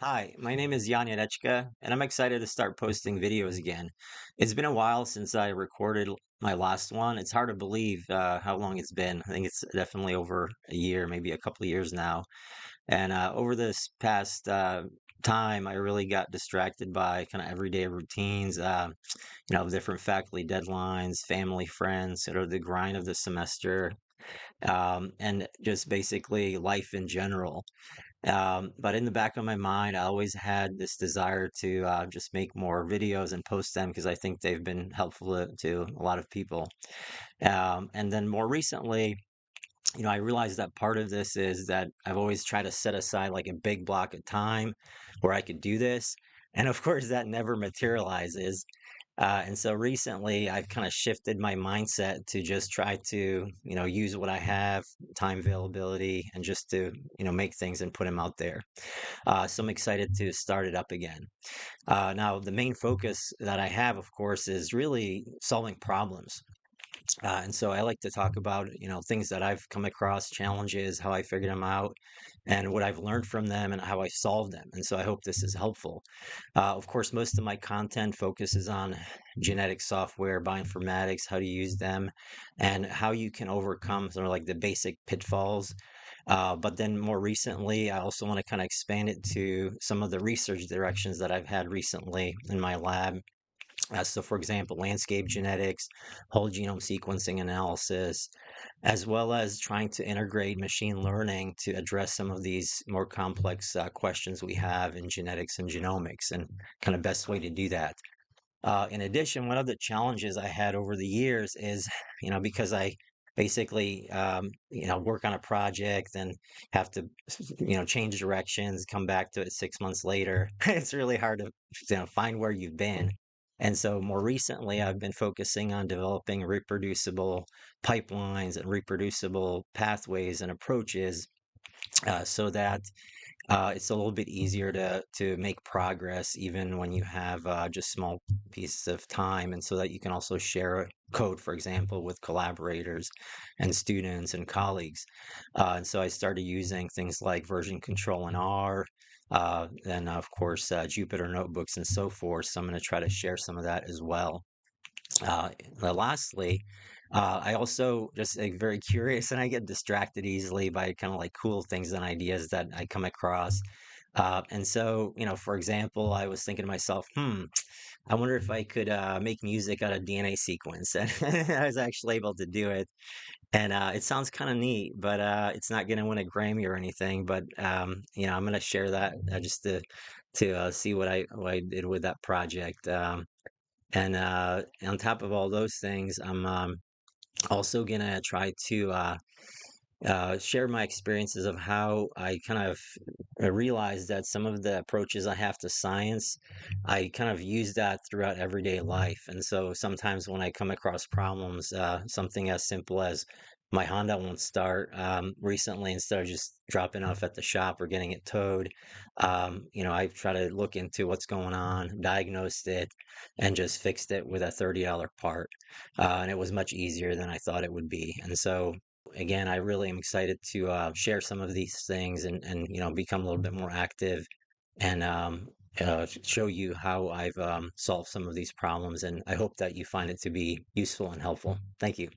Hi, my name is Jan Yadechka, and I'm excited to start posting videos again. It's been a while since I recorded my last one. It's hard to believe how long it's been. I think it's definitely over a year, maybe a couple of years now. And over this past time, I really got distracted by kind of everyday routines, different faculty deadlines, family, friends, sort of the grind of the semester, and just basically life in general. But in the back of my mind, I always had this desire to just make more videos and post them because I think they've been helpful to a lot of people. And then more recently, I realized that part of this is that I've always tried to set aside like a big block of time where I could do this. And of course, that never materializes. And so recently, I've kind of shifted my mindset to just try to, use what I have, time availability, and just to, make things and put them out there. So I'm excited to start it up again. Now, the main focus that I have, of course, is really solving problems. And so I like to talk about, things that I've come across, challenges, how I figured them out, and what I've learned from them and how I solved them. And so I hope this is helpful. Of course, most of my content focuses on genetic software, bioinformatics, how to use them, and how you can overcome sort of like the basic pitfalls. But then more recently, I also want to kind of expand it to some of the research directions that I've had recently in my lab. So, for example, landscape genetics, whole genome sequencing analysis, as well as trying to integrate machine learning to address some of these more complex questions we have in genetics and genomics, and kind of best way to do that. In addition, one of the challenges I had over the years is, because I basically, work on a project and have to, change directions, come back to it 6 months later. It's really hard to, find where you've been. And so more recently, I've been focusing on developing reproducible pipelines and reproducible pathways and approaches so that it's a little bit easier to make progress even when you have just small pieces of time, and so that you can also share code, for example, with collaborators and students and colleagues. And so I started using things like version control in R, and of course Jupyter notebooks and so forth. So I'm going to try to share some of that as well. Uh, Lastly, I also just very curious, and I get distracted easily by kind of like cool things and ideas that I come across. And so, for example, I was thinking to myself, I wonder if I could make music out of DNA sequence. And I was actually able to do it. And it sounds kind of neat, but it's not going to win a Grammy or anything. But I'm going to share that just to see what I did with that project. And on top of all those things, I'm also gonna try to share my experiences of how I kind of realized that some of the approaches I have to science, I kind of use that throughout everyday life. And so sometimes when I come across problems, something as simple as my Honda won't start, recently, instead of just dropping off at the shop or getting it towed, I try to look into what's going on, diagnosed it, and just fixed it with a $30 part. And it was much easier than I thought it would be. And so again, I really am excited to share some of these things and become a little bit more active and show you how I've solved some of these problems. And I hope that you find it to be useful and helpful. Thank you.